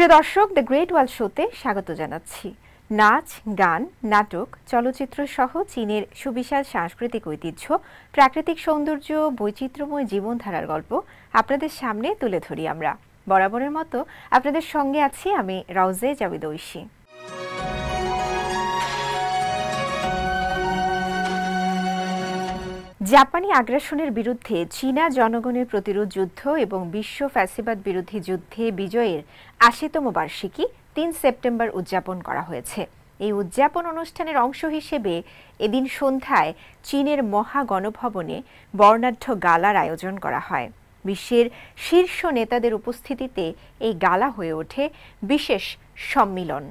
প্রিয় দর্শক, the great ওয়াল শোতে স্বাগত জানাচ্ছি। নাচ, গান, নাটক, চলচ্চিত্র সহ চীনের সুবিশাল সাংস্কৃতিক ঐতিহ্য, প্রাকৃতিক সৌন্দর্য, বৈচিত্র্যময় জীবনধারার গল্প আপনাদের সামনে তুলে ধরি আমরা। বরাবরের মতো আপনাদের সঙ্গে আছি আমি রাউজে জাবিদ ঐশী। জাপানি আগ্রাসনের বিরুদ্ধে চীনা জনগণের প্রতিরোধ যুদ্ধ এবং বিশ্ব ফ্যাসিবাদ বিরোধী যুদ্ধে বিজয়ের ৮০তম বার্ষিকী ৩ সেপ্টেম্বর উদযাপন করা হয়েছে। এই উদযাপন অনুষ্ঠানের অংশ হিসেবে এদিন সন্ধ্যায় চীনের মহাগণভবনে বর্ণাঢ্য গালার আয়োজন করা হয়। বিশ্বের শীর্ষ নেতাদের উপস্থিতিতে এই গালা হয়ে ওঠে বিশেষ সম্মিলন।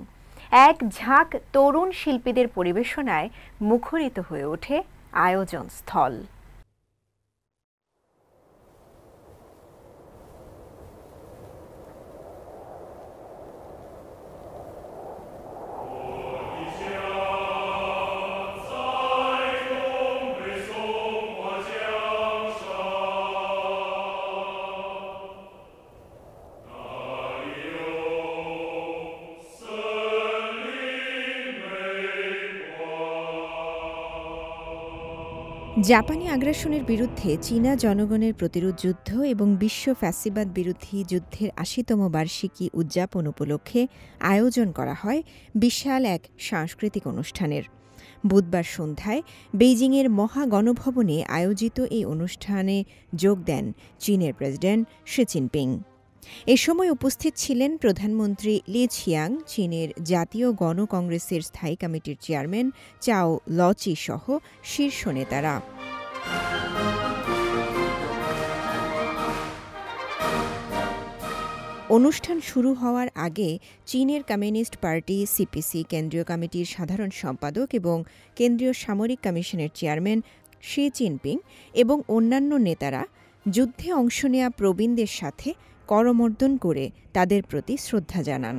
এক ঝাঁক তরুণ শিল্পীদের পরিবেশনায় মুখরিত হয়ে ওঠে আয়োজন স্থল। জাপানি আগ্রাসনের বিরুদ্ধে চীনা জনগণের প্রতিরোধ যুদ্ধ এবং বিশ্ব ফ্যাসিবাদ বিরোধী যুদ্ধের ৮০তম বার্ষিকী উদযাপন উপলক্ষে আয়োজন করা হয় বিশাল এক সাংস্কৃতিক অনুষ্ঠানের। বুধবার সন্ধ্যায় বেইজিংয়ের মহাগণভবনে আয়োজিত এই অনুষ্ঠানে যোগ দেন চীনের প্রেসিডেন্ট শি জিনপিং। এ সময় উপস্থিত ছিলেন প্রধানমন্ত্রী লি ছিয়াং, চীনের জাতীয় গণ কংগ্রেসের স্থায়ী কমিটির চেয়ারম্যান চাও লচি সহ শীর্ষ নেতারা। অনুষ্ঠান শুরু হওয়ার আগে চীনের কমিউনিস্ট পার্টি সিপিসি কেন্দ্রীয় কমিটির সাধারণ সম্পাদক এবং কেন্দ্রীয় সামরিক কমিশনের চেয়ারম্যান শি জিনপিং এবং অন্যান্য নেতারা যুদ্ধে অংশ নেয়া প্রবীণদের সাথে করমর্দন করে তাদের প্রতি শ্রদ্ধা জানান।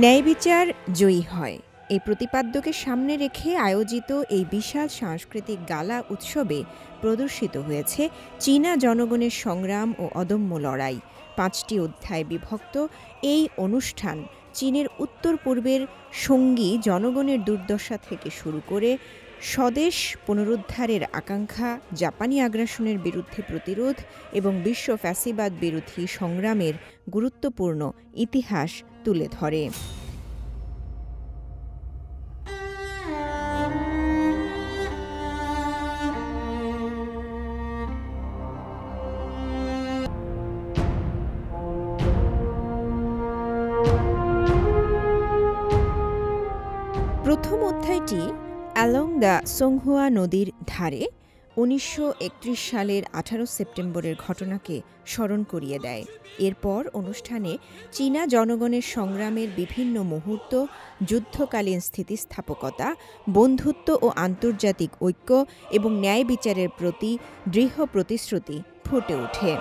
ন্যায় বিচার জয়ী হয়, এই প্রতিপাদ্যকে সামনে রেখে আয়োজিত এই বিশাল সাংস্কৃতিক গালা উৎসবে প্রদর্শিত হয়েছে চীনা জনগণের সংগ্রাম ও অদম্য লড়াই। ৫টি অধ্যায়ে বিভক্ত এই অনুষ্ঠান চীনের উত্তর পূর্বের সঙ্গী জনগণের দুর্দশা থেকে শুরু করে স্বদেশ পুনরুদ্ধারের আকাঙ্ক্ষা, জাপানি আগ্রাসনের বিরুদ্ধে প্রতিরোধ এবং বিশ্ব ফ্যাসিবাদ বিরোধী সংগ্রামের গুরুত্বপূর্ণ ইতিহাস তুলে ধরে। প্রথম অধ্যায়টি অ্যালং দ্য সংহুয়া নদীর ধারে ১৯৩১ সালের ১৮ সেপ্টেম্বরের ঘটনাকে স্মরণ করিয়ে দেয়। এরপর অনুষ্ঠানে চীনা জনগণের সংগ্রামের বিভিন্ন মুহূর্ত, যুদ্ধকালীন স্থিতিস্থাপকতা, বন্ধুত্ব ও আন্তর্জাতিক ঐক্য এবং ন্যায় বিচারের প্রতি দৃঢ় প্রতিশ্রুতি ফুটে ওঠে।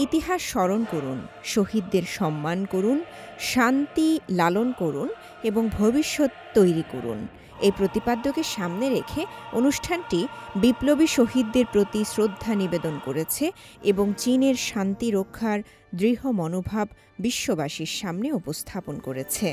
ইতিহাস স্মরণ করুন, শহীদদের সম্মান করুন, শান্তি লালন করুন এবং ভবিষ্যৎ তৈরি করুন। এই প্রতিপাদ্যকে সামনে রেখে অনুষ্ঠানটি বিপ্লবী শহীদদের প্রতি শ্রদ্ধা নিবেদন করেছে এবং চীনের শান্তি রক্ষার দৃঢ় মনোভাব বিশ্ববাসীর সামনে উপস্থাপন করেছে।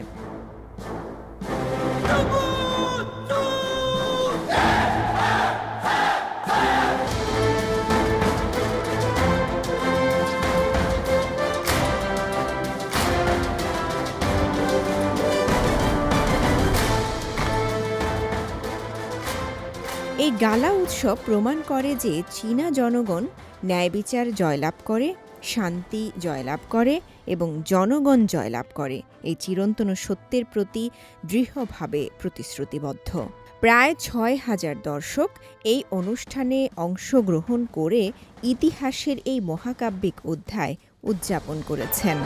এই গালা উৎসব প্রমাণ করে যে চীনা জনগণ ন্যায় বিচার জয়লাভ করে, শান্তি জয়লাভ করে এবং জনগণ জয়লাভ করে এই চিরন্তন সত্যের প্রতি দৃঢ়ভাবে প্রতিশ্রুতিবদ্ধ। প্রায় ৬,০০০ দর্শক এই অনুষ্ঠানে অংশগ্রহণ করে ইতিহাসের এই মহাকাব্যিক অধ্যায় উদযাপন করেছেন।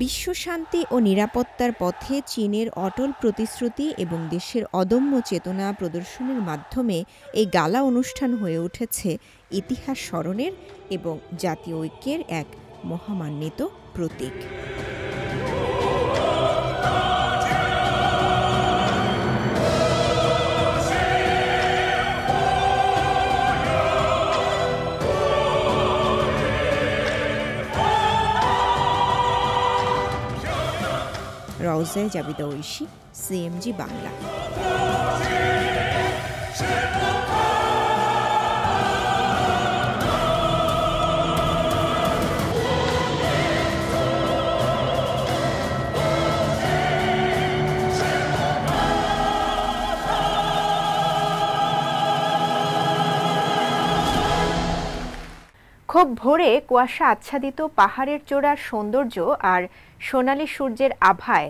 বিশ্বশান্তি ও নিরাপত্তার পথে চীনের অটল প্রতিশ্রুতি এবং দেশের অদম্য চেতনা প্রদর্শনের মাধ্যমে এই গালা অনুষ্ঠান হয়ে উঠেছে ইতিহাস স্মরণের এবং জাতীয় ঐক্যের এক মহামান্বিত প্রতীক। রওজায়ে জাবিদা ঐশী, সিএমজি বাংলা। খুব ভোরে কুয়াশা আচ্ছাদিত পাহাড়ের চূড়ার সৌন্দর্য আর সোনালী সূর্যের আভায়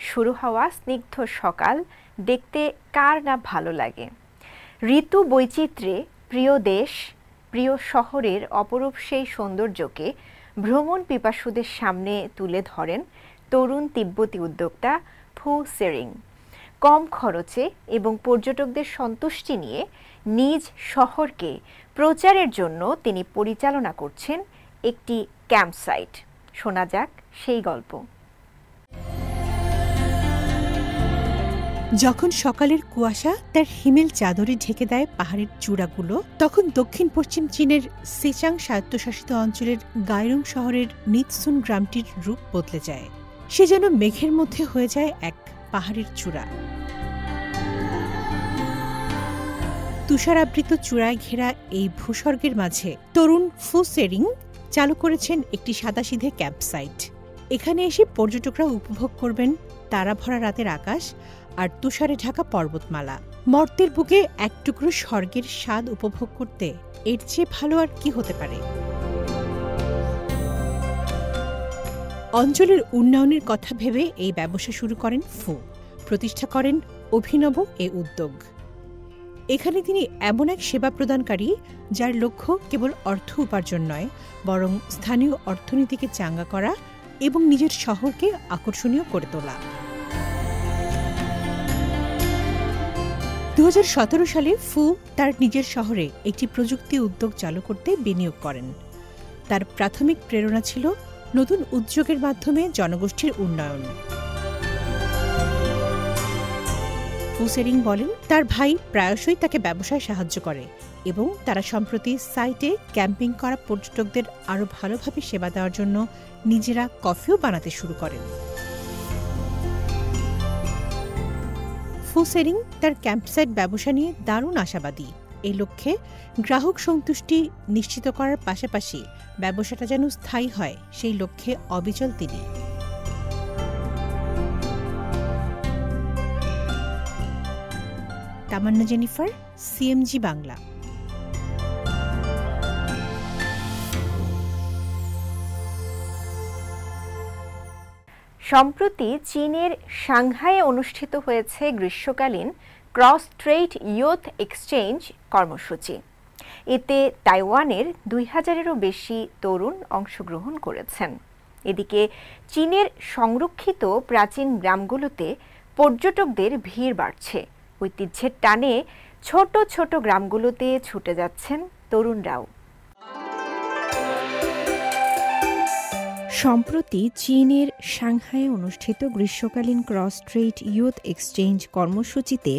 শুরু হওয়া স্নিগ্ধ সকাল দেখতে কার না ভালো লাগে। ঋতু বৈচিত্র্যে প্রিয় দেশ, প্রিয় শহরের অপরূপ সেই সৌন্দর্যকে ভ্রমণ পিপাসুদের সামনে তুলে ধরেন তরুণ তিব্বতী উদ্যোক্তা ফু সেরিং। কম খরচে এবং পর্যটকদের সন্তুষ্টি নিয়ে নিজ শহরকে প্রচারের জন্য তিনি পরিচালনা করছেন একটি ক্যাম্পসাইট। শোনা যাক সেই গল্প। যখন সকালের কুয়াশা তার হিমেল চাদরে ঢেকে দেয় পাহাড়ের চূড়াগুলো, তখন দক্ষিণ পশ্চিম চীনের সেচাং স্বায়ত্তশাসিত অঞ্চলের গায়রং শহরের নিতসুন গ্রামটির রূপ বদলে যায়। সে যেন মেঘের মধ্যে হয়ে যায় এক পাহাড়ের চূড়া। তুষারাবৃত চূড়ায় ঘেরা এই ভূস্বর্গের মাঝে তরুণ ফু সেরিং চালু করেছেন একটি সাদাসিধে ক্যাম্পসাইট। এখানে এসে পর্যটকরা উপভোগ করবেন তারা ভরা রাতের আকাশ আর তুষারে ঢাকা পর্বতমালা। মর্তের বুকে এক টুকরো স্বর্গের স্বাদ উপভোগ করতে এর চেয়ে ভালো আর কি হতে পারে। অঞ্চলের উন্নয়নের কথা ভেবে এই ব্যবসা শুরু করেন ফু। প্রতিষ্ঠা করেন অভিনব এ উদ্যোগ। এখানে তিনি এমন এক সেবা প্রদানকারী যার লক্ষ্য কেবল অর্থ উপার্জন নয়, বরং স্থানীয় অর্থনীতিকে চাঙ্গা করা এবং নিজের শহরকে আকর্ষণীয় করে তোলা। 2017 সালে ফু তার নিজের শহরে একটি প্রযুক্তি উদ্যোগ চালু করতে বিনিয়োগ করেন। তার প্রাথমিক প্রেরণা ছিল নতুন উদ্যোগের মাধ্যমে জনগোষ্ঠীর উন্নয়ন। ফু সেরিং বলেন, তার ভাই প্রায়শই তাকে ব্যবসায় সাহায্য করে এবং তারা সম্প্রতি সাইটে ক্যাম্পিং করা পর্যটকদের আরও ভালোভাবে সেবা দেওয়ার জন্য নিজেরা কফিও বানাতে শুরু করেন। ফু সেরিং তার ক্যাম্পসাইট ব্যবসা নিয়ে দারুণ আশাবাদী। এই লক্ষ্যে গ্রাহক সন্তুষ্টি নিশ্চিত করার পাশাপাশি ব্যবসাটা যেন স্থায়ী হয়, সেই লক্ষ্যে অবিচল তিনি। তামান্না জেনিফার, সিএমজি বাংলা। সম্প্রতি চীনের সাংহাইয়ে অনুষ্ঠিত হয়েছে গ্রীষ্মকালীন ক্রস স্ট্রেইট ইয়ুথ এক্সচেঞ্জ কর্মসূচি। এতে তাইওয়ানের 2000-এরও বেশি তরুণ অংশগ্রহণ করেছেন। এদিকে চীনের সংরক্ষিত প্রাচীন গ্রামগুলোতে পর্যটকদের ভিড় বাড়ছে। ঐতিহ্যের টানে ছোট ছোট গ্রামগুলোতে ছুটে যাচ্ছেন তরুণরাও। সম্প্রতি চীনের সাংহাইয়ে অনুষ্ঠিত গ্রীষ্মকালীন ক্রস স্ট্রেইট ইয়ুথ এক্সচেঞ্জ কর্মসূচিতে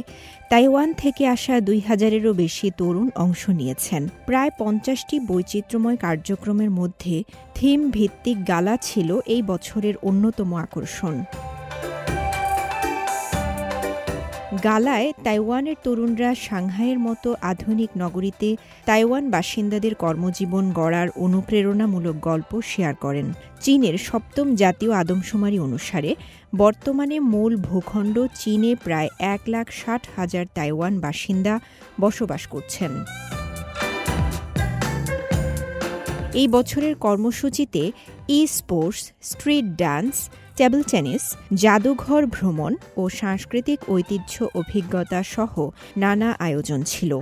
তাইওয়ান থেকে আসা 2000-এরও বেশি তরুণ অংশ নিয়েছেন। প্রায় 50টি বৈচিত্র্যময় কার্যক্রমের মধ্যে থিম ভিত্তিক গালা ছিল এই বছরের অন্যতম আকর্ষণ। গালায় তাইওয়ানের তরুণরা সাংহাইয়ের মতো আধুনিক নগরীতে তাইওয়ান বাসিন্দাদের কর্মজীবন গড়ার অনুপ্রেরণামূলক গল্প শেয়ার করেন। চীনের 7ম জাতীয় আদমশুমারি অনুসারে বর্তমানে মূল ভূখণ্ড চীনে প্রায় 1,60,000 তাইওয়ান বাসিন্দা বসবাস করছেন। এই বছরের কর্মসূচিতে esports, street dance, table tennis, জাদুঘর ভ্রমণ ও সাংস্কৃতিক ঐতিহ্য অভিজ্ঞতা সহ নানা আয়োজন ছিল।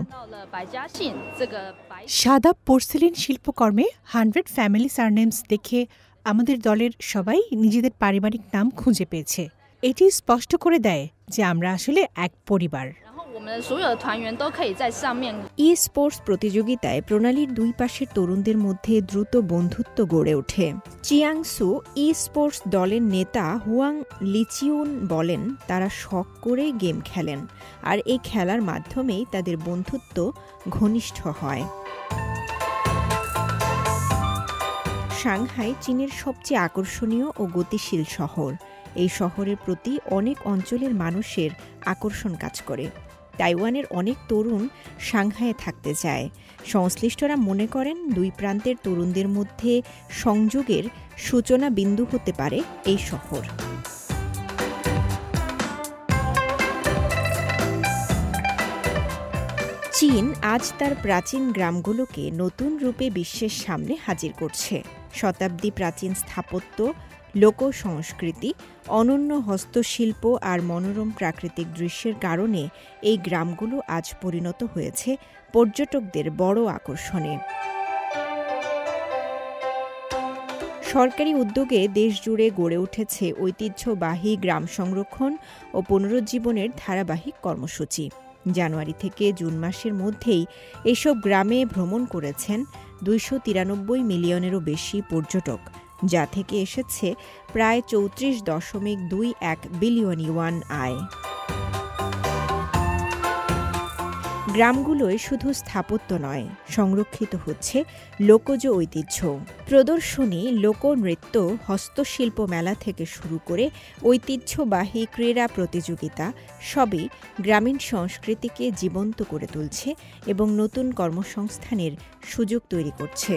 সাদা পোর্সেলিন শিল্পকর্মে 100 ফ্যামিলি সারনেমস দেখে আমাদের দলের সবাই নিজেদের পারিবারিক নাম খুঁজে পেয়েছে। এটি স্পষ্ট করে দেয় যে আমরা আসলে এক পরিবার। ই স্পোর্টস প্রতিযোগিতায় প্রণালীর দুই পাশের তরুণদের মধ্যে দ্রুত বন্ধুত্ব গড়ে ওঠে। চিয়াংসু ই স্পোর্টস দলের নেতা হুয়াং লিচিউন বলেন, তারা শখ করে গেম খেলেন আর এই খেলার মাধ্যমেই তাদের বন্ধুত্ব ঘনিষ্ঠ হয়। সাংহাই চীনের সবচেয়ে আকর্ষণীয় ও গতিশীল শহর। এই শহরের প্রতি অনেক অঞ্চলের মানুষের আকর্ষণ কাজ করে। তাইওয়ানের অনেক তরুণ সাংহাইয়ে থাকতে চায়। সংশ্লিষ্টরা মনে করেন দুই প্রান্তের তরুণদের মধ্যে সংযোগের সূচনা বিন্দু হতে পারে এই শহর। চীন আজ তার প্রাচীন গ্রামগুলোকে নতুন রূপে বিশ্বের সামনে হাজির করছে। শতাব্দী প্রাচীন স্থাপত্য, লোক সংস্কৃতি, অনন্য হস্তশিল্প আর মনোরম প্রাকৃতিক দৃশ্যের কারণে এই গ্রামগুলো আজ পরিণত হয়েছে পর্যটকদের বড় আকর্ষণে। সরকারি উদ্যোগে দেশজুড়ে গড়ে উঠেছে ঐতিহ্যবাহী গ্রাম সংরক্ষণ ও পুনরুজ্জীবনের ধারাবাহিক কর্মসূচি। জানুয়ারি থেকে জুন মাসের মধ্যেই এসব গ্রামে ভ্রমণ করেছেন ২৯৩ মিলিয়নেরও বেশি পর্যটক, যা থেকে এসেছে প্রায় ৩৪.21 বিলিয়ন ইউয়ান আয়। গ্রামগুলোয় শুধু স্থাপত্য নয়, সংরক্ষিত হচ্ছে লোকজ ঐতিহ্য। প্রদর্শনী, লোকনৃত্য, হস্তশিল্প মেলা থেকে শুরু করে ঐতিহ্যবাহী ক্রীড়া প্রতিযোগিতা সবই গ্রামীণ সংস্কৃতিকে জীবন্ত করে তুলছে এবং নতুন কর্মসংস্থানের সুযোগ তৈরি করছে।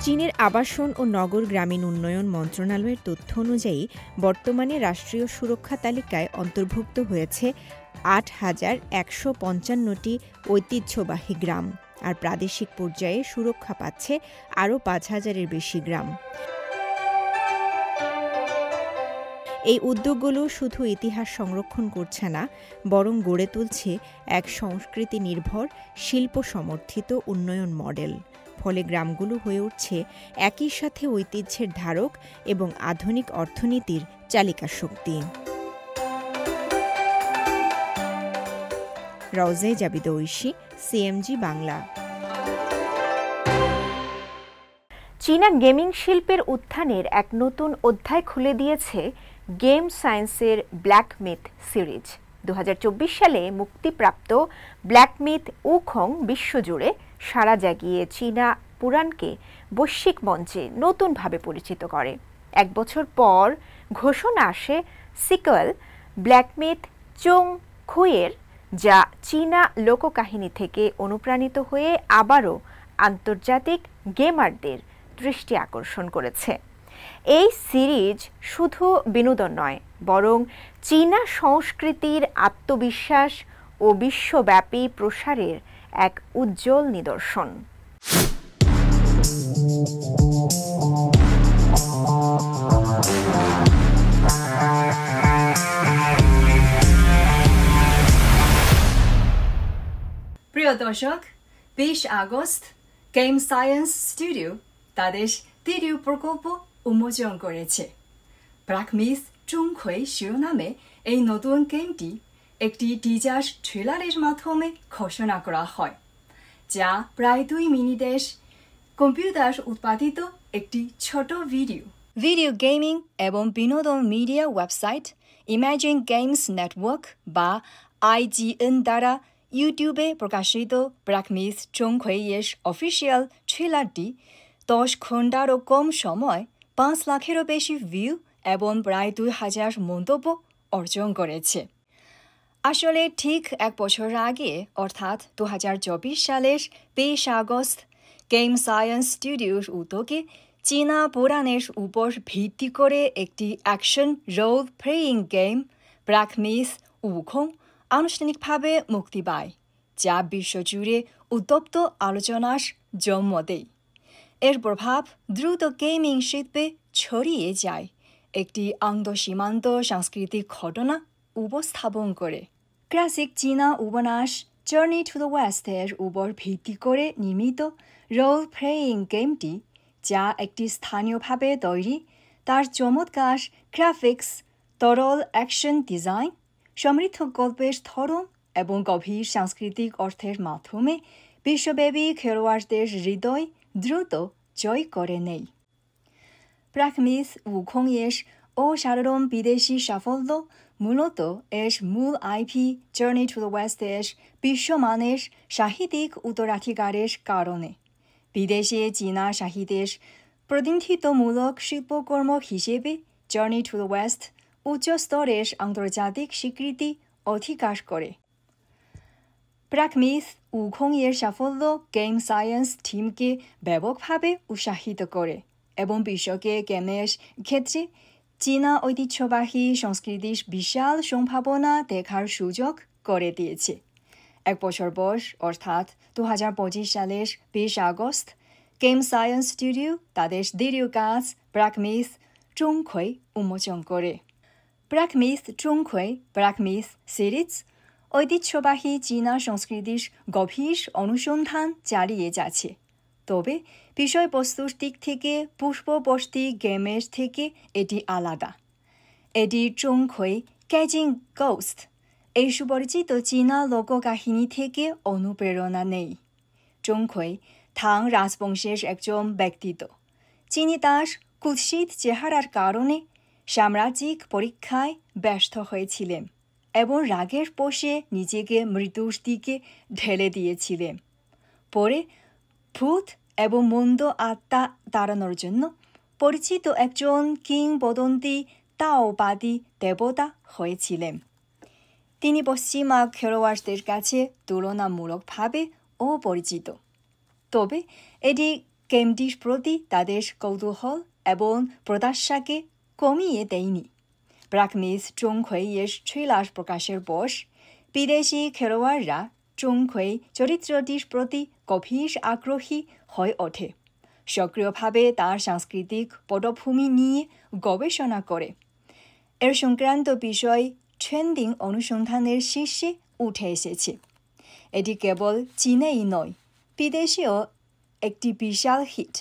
চীনের আবাসন ও নগর গ্রামীণ উন্নয়ন মন্ত্রণালয়ের তথ্য অনুযায়ী বর্তমানে রাষ্ট্রীয় সুরক্ষা তালিকায় অন্তর্ভুক্ত হয়েছে ৮,১৫৫টি ঐতিহ্যবাহী গ্রাম, আর প্রাদেশিক পর্যায়ে সুরক্ষা পাচ্ছে আরও ৫,০০০-এর বেশি গ্রাম। এই উদ্যোগগুলো শুধু ইতিহাস সংরক্ষণ করছে না, বরং গড়ে তুলছে এক সংস্কৃতি নির্ভর, শিল্প সমর্থিত উন্নয়ন মডেল। ফলে গ্রামগুলো হয়ে উঠছে একই সাথে ঐতিহ্যের ধারক এবং আধুনিক অর্থনীতির চালিকা শক্তি। রওজায়ে জাবিদ ঐশী, সিএমজি বাংলা। চীনা গেমিং শিল্পের উত্থানের এক নতুন অধ্যায় খুলে দিয়েছে গেম সায়েন্সের ব্ল্যাক মিথ সিরিজ। ২০২৪ সালে মুক্তিপ্রাপ্ত ব্ল্যাক মিথ উখং বিশ্বজুড়ে সাড়া জাগিয়ে চীনা পুরাণকে বৈশ্বিক মঞ্চে নতুনভাবে পরিচিত করে। এক বছর পর ঘোষণা আসে সিক্যুয়েল ব্ল্যাক মিথ চোং খুইয়ের, যা চীনা লোককাহিনী থেকে অনুপ্রাণিত হয়ে আবারও আন্তর্জাতিক গেমারদের দৃষ্টি আকর্ষণ করেছে। এই সিরিজ শুধু বিনোদন নয়, বরং চীনা সংস্কৃতির আত্মবিশ্বাস ও বিশ্বব্যাপী প্রসারের এক উজ্জ্বল নিদর্শন। প্রিয় দর্শক, ২০ আগস্ট গেম সায়েন্স স্টুডিও তাদের তৃতীয় প্রকল্প উন্মোচন করেছে। ব্ল্যাক মিথ চোং খুই শিরোনামে এই নতুন গেমটি একটি টিজার ট্রেলারের মাধ্যমে ঘোষণা করা হয়, যা প্রায় ২ মিনিটের কম্পিউটার উৎপাদিত একটি ছোট ভিডিও গেমিং এবং বিনোদন media website imagine games network বা IGN দ্বারা ইউটিউবে প্রকাশিত ব্ল্যাক মিথ চোং খুইয়ের অফিসিয়াল ট্রেলারটি ১০ ঘণ্টারও কম সময় ৫ লাখেরও বেশি ভিউ এবং প্রায় ২,০০০ মন্তব্য অর্জন করেছে। আসলে ঠিক এক বছর আগে, অর্থাৎ ২০২৪ সালের ২০ আগস্ট গেম সায়েন্স স্টুডিওর উদ্যোগে চীনা পুরাণের উপর ভিত্তি করে একটি action role playing game Black Myth Wukong আনুষ্ঠানিকভাবে মুক্তি পায়, যা বিশ্বজুড়ে উত্তপ্ত আলোচনার জন্ম দেয়। এর প্রভাব দ্রুত গেমিং শিল্পে ছড়িয়ে যায়, একটি আন্তঃসীমান্ত সাংস্কৃতিক ঘটনা উপস্থাপন করে। ক্লাসিক চীনা উপন্যাস জার্নি টু দ্য ওয়েস্টের উপর ভিত্তি করে নির্মিত রোল প্লেয়িং গেমটি, যা একটি স্থানীয়ভাবে তৈরি, তার চমৎকার গ্রাফিক্স, তরল অ্যাকশন ডিজাইন, সমৃদ্ধ গল্পের ধরন এবং গভীর সাংস্কৃতিক অর্থের মাধ্যমে বিশ্বব্যাপী খেলোয়াড়দের হৃদয় দ্রুত জয় করে নেয়। প্রাকমিথ উখংয়ের অসাধারণ বিদেশি সাফল্য মূলত এর মূল আইপি জার্নি টু দ্য ওয়েস্টের বিশ্বমানের সাহিত্যিক উত্তরাধিকারের কারণে। বিদেশে চীনা সাহিত্যের প্রতিনিধিত্বমূলক শিল্পকর্ম হিসেবে জার্নি টু দ্য ওয়েস্ট উচ্চ স্তরের আন্তর্জাতিক স্বীকৃতি অধিকার করে। প্রাকমিথ উখংয়ের সাফল্য গেম সায়েন্স টিমকে ব্যাপকভাবে উৎসাহিত করে এবং বিশ্বকে গেমের ক্ষেত্রে চীনা ঐতিহ্যবাহী সংস্কৃতির বিশাল সম্ভাবনা দেখার সুযোগ করে দিয়েছে। 1 বছর পর অর্থাৎ 2025 সালের 20 আগস্ট গেম সায়েন্স স্টুডিও তাদের দ্বিতীয় কাজ প্রাকমিথ চুংখুই উন্মোচন করে। প্রাকমিথ চুংখুই প্রাকমিথ সিরিজ ঐতিহ্যবাহী চীনা সংস্কৃতির গভীর অনুসন্ধান চালিয়ে যাচ্ছে, তবে বিষয়বস্তুর দিক থেকে পূর্ববর্তী গেমের থেকে এটি আলাদা। এটি চুংখুই ক্যাচিং গোস্ট এই সুপরিচিত চীনা লোককাহিনী থেকে অনুপ্রেরণা নেয়। চুংখুই থাং রাজবংশের একজন ব্যক্তিত্ব। তিনি তার কুৎসিত চেহারার কারণে সাম্রাজ্যিক পরীক্ষায় ব্যর্থ হয়েছিলেন এবং রাগের বশে নিজেকে মৃত্যুর দিকে ঢেলে দিয়েছিলেন। পরে ভূত এবং মন্দ আত্মা তাড়ানোর জন্য পরিচিত একজন কিংবদন্তি তাওবাদী দেবতা হয়েছিলেন। তিনি পশ্চিমা খেলোয়াড়দের কাছে তুলনামূলকভাবে অপরিচিত, তবে এটি গেমটির প্রতি তাদের কৌতূহল এবং প্রত্যাশাকে কমিয়ে দেয়নি। প্রাকমিথ চুংখুইয়ের ট্রেলার প্রকাশের পর বিদেশি খেলোয়াড়রা চুংখুই চরিত্রটির প্রতি গভীর আগ্রহী হয়ে ওঠে, সক্রিয়ভাবে তার সাংস্কৃতিক পটভূমি নিয়ে গবেষণা করে। এর সংক্রান্ত বিষয় ট্রেন্ডিং অনুসন্ধানের শীর্ষে উঠে এসেছে। এটি কেবল চীনেই নয়, বিদেশেও একটি বিশাল হিট।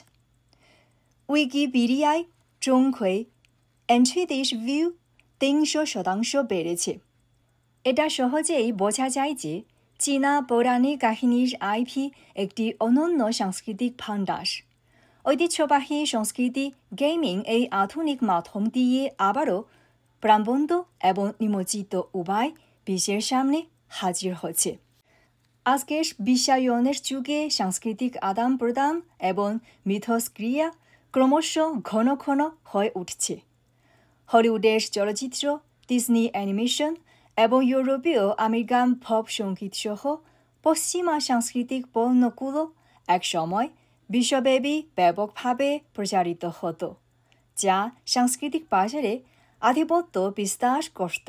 উইকিপিডিয়ায় চুংখুই এন্ট্রিদের ভিউ 300% বেড়েছে। এটা সহজেই বোঝা যায় যে চীনা পৌরাণিক কাহিনীর আইপি একটি অনন্য সাংস্কৃতিক ভাণ্ডার। ঐতিহ্যবাহী সংস্কৃতি গেমিং এই আধুনিক মাধ্যম দিয়ে আবারও প্রাণবন্ত এবং নিমজ্জিত উভয় বিশ্বের সামনে হাজির হচ্ছে। আজকের বিশ্বায়নের যুগে সাংস্কৃতিক আদান প্রদান এবং মিথস্ক্রিয়া ক্রমশ ঘন ঘন হয়ে উঠছে। হলিউডের চলচ্চিত্র, ডিজনি অ্যানিমেশন এবং ইউরোপীয় আমেরিকান পপ সঙ্গীত সহ পশ্চিমা সাংস্কৃতিক পণ্যগুলো একসময় বিশ্বব্যাপী ব্যাপকভাবে প্রচারিত হতো, যা সাংস্কৃতিক বাজারে আধিপত্য বিস্তার করত।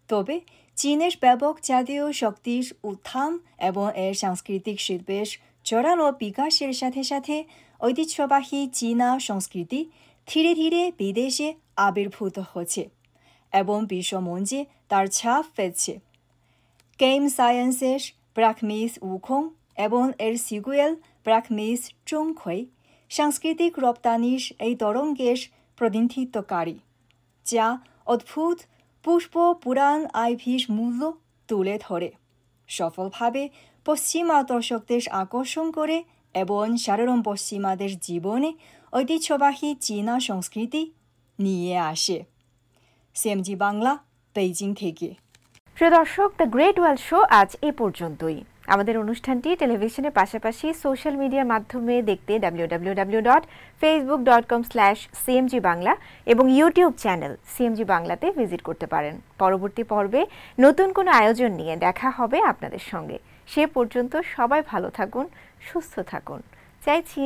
তবে চীনের ব্যাপক জাতীয় শক্তির উত্থান এবং এর সাংস্কৃতিক শিল্পের জোরালো বিকাশের সাথে সাথে ঐতিহ্যবাহী চীনা সংস্কৃতি ধীরে ধীরে বিদেশে আবির্ভূত হচ্ছে এবং বিশ্বমঞ্চে তার ছাপ ফেলছে। গেম সায়েন্সের প্রাকমিথ উখং এবং এর সিকুয়েল প্রাকমিথ চুংখুই সাংস্কৃতিক রপ্তানির এই তরঙ্গের প্রতিনিধিত্বকারী, যা অদ্ভুত পুষ্প পুরাণ আইভির মূল্য তুলে ধরে, সফলভাবে পশ্চিমা দর্শকদের আকর্ষণ করে এবং সাধারণ পশ্চিমাদের জীবনে ঐতিহ্যবাহী চীনা সংস্কৃতি নিয়ে আসে। সিএমজি বাংলা, বেইজিং থেকে। প্রিয় দর্শক, দ্য গ্রেট ওয়ার্ল্ড শো আজ এই পর্যন্তই। আমাদের অনুষ্ঠানটি টেলিভিশনের পাশাপাশি সোশ্যাল মিডিয়ার মাধ্যমে দেখতে www.facebook.com/cmg বাংলা এবং ইউটিউব চ্যানেল সিএমজি বাংলাতে ভিজিট করতে পারেন। পরবর্তী পর্বে নতুন কোনো আয়োজন নিয়ে দেখা হবে আপনাদের সঙ্গে। সে পর্যন্ত সবাই ভালো থাকুন, সুস্থ থাকুন। চাইছি